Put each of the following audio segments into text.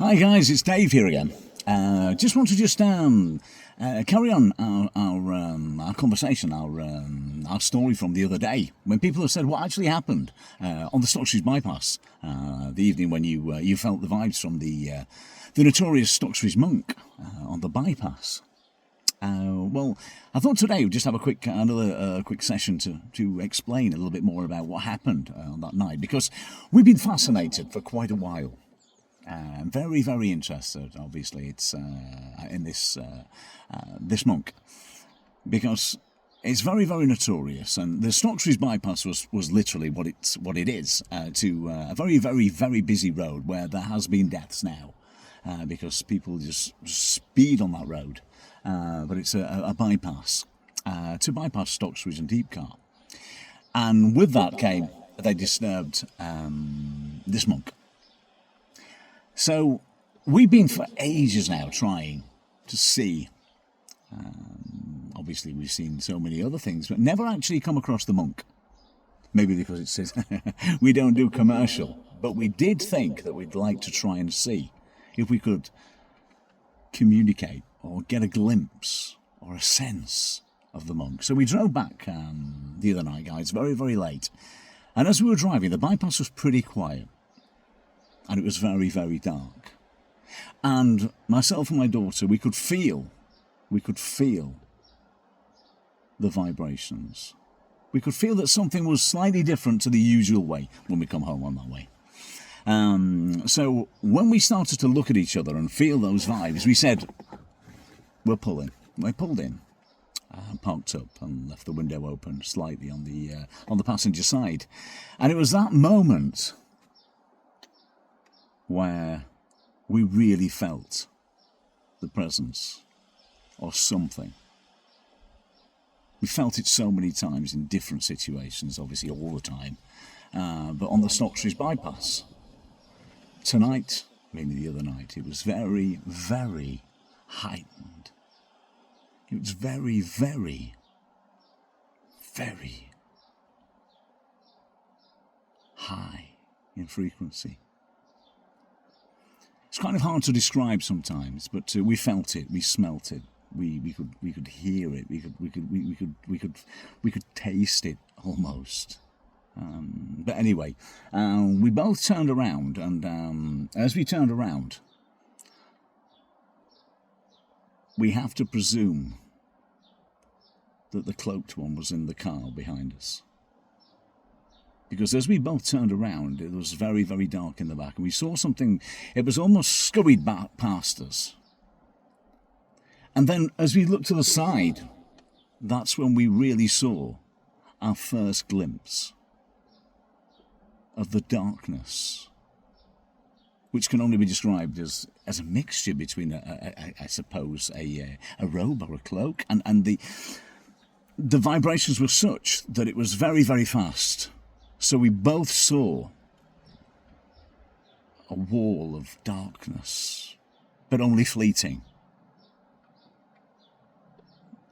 Hi guys, it's Dave here again. Just want to carry on our conversation, our story from the other day when people have said what actually happened on the Stockstreet bypass the evening when you felt the vibes from the notorious Stockstreet monk on the bypass. Well, I thought today we'd just have another quick session to explain a little bit more about what happened on that night, because we've been fascinated for quite a while. Very, very interested, obviously, it's in this monk, because it's very, very notorious, and the Stockstreet bypass was literally what it is to a very, very, very busy road where there has been deaths now because people just speed on that road, but it's a bypass to bypass Stockstreet and Deepcar, and with that came they disturbed this monk. So we've been for ages now trying to see, obviously we've seen so many other things, but never actually come across the monk. Maybe because it says we don't do commercial, but we did think that we'd like to try and see if we could communicate or get a glimpse or a sense of the monk. So we drove back the other night, guys, very, very late. And as we were driving, the bypass was pretty quiet. And it was very, very dark. And myself and my daughter, we could feel the vibrations. We could feel that something was slightly different to the usual way when we come home on that way. So when we started to look at each other and feel those vibes, we said, we're pulling. We pulled in, parked up and left the window open slightly on the passenger side. And it was that moment where we really felt the presence or something. We felt it so many times in different situations, obviously all the time, but on the Stockstreet bypass. Tonight, maybe the other night, it was very, very heightened. It was very, very, very high in frequency. It's kind of hard to describe sometimes, but we felt it, we smelt it, we could hear it, we could taste it almost. But anyway, we both turned around, and as we turned around, we have to presume that the cloaked one was in the car behind us. Because as we both turned around, it was very, very dark in the back, and we saw something, it was almost scurried back past us. And then as we looked to the side, that's when we really saw our first glimpse of the darkness, which can only be described as a mixture between, I suppose, a robe or a cloak, and the vibrations were such that it was very, very fast. So we both saw a wall of darkness, but only fleeting,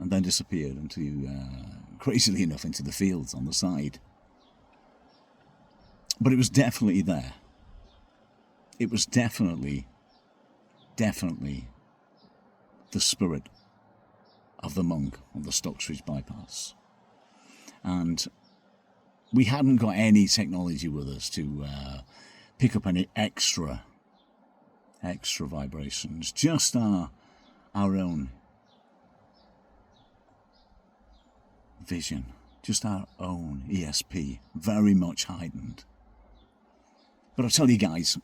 and then disappeared crazily enough, into the fields on the side. But it was definitely there. It was definitely the spirit of the monk on the Stockstreet bypass. And we hadn't got any technology with us to pick up any extra vibrations, just our own vision, just our own ESP, very much heightened. But I'll tell you guys,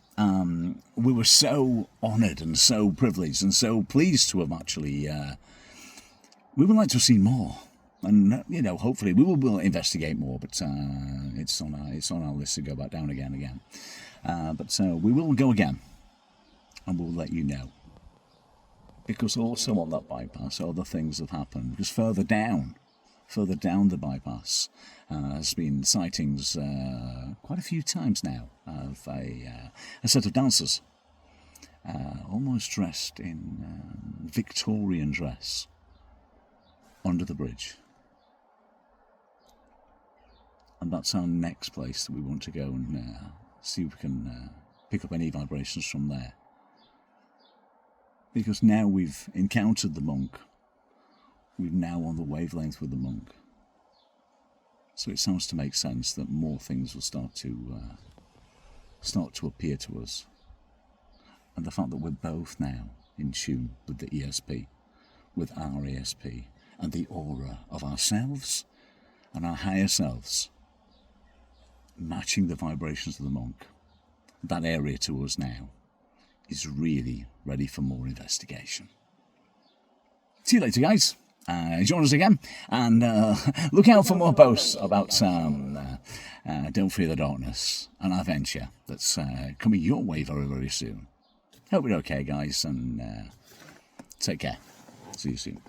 we were so honoured and so privileged and so pleased to have actually, we would like to have seen more. And, hopefully we will investigate more, but it's on our list to go back down again. But we will go again, and we'll let you know. Because also on that bypass, other things have happened. Because further down the bypass, has been sightings quite a few times now of a set of dancers, almost dressed in Victorian dress, under the bridge. And that's our next place that we want to go and see if we can pick up any vibrations from there. Because now we've encountered the monk, we're now on the wavelength with the monk. So it sounds to make sense that more things will start to appear to us. And the fact that we're both now in tune with the ESP, with our ESP, and the aura of ourselves and our higher selves, matching the vibrations of the monk, that area to us now is really ready for more investigation. See you later, guys. Join us again, and look out for more posts about Don't Fear the Darkness, an adventure that's coming your way very, very soon. Hope you're okay, guys, and take care. See you soon.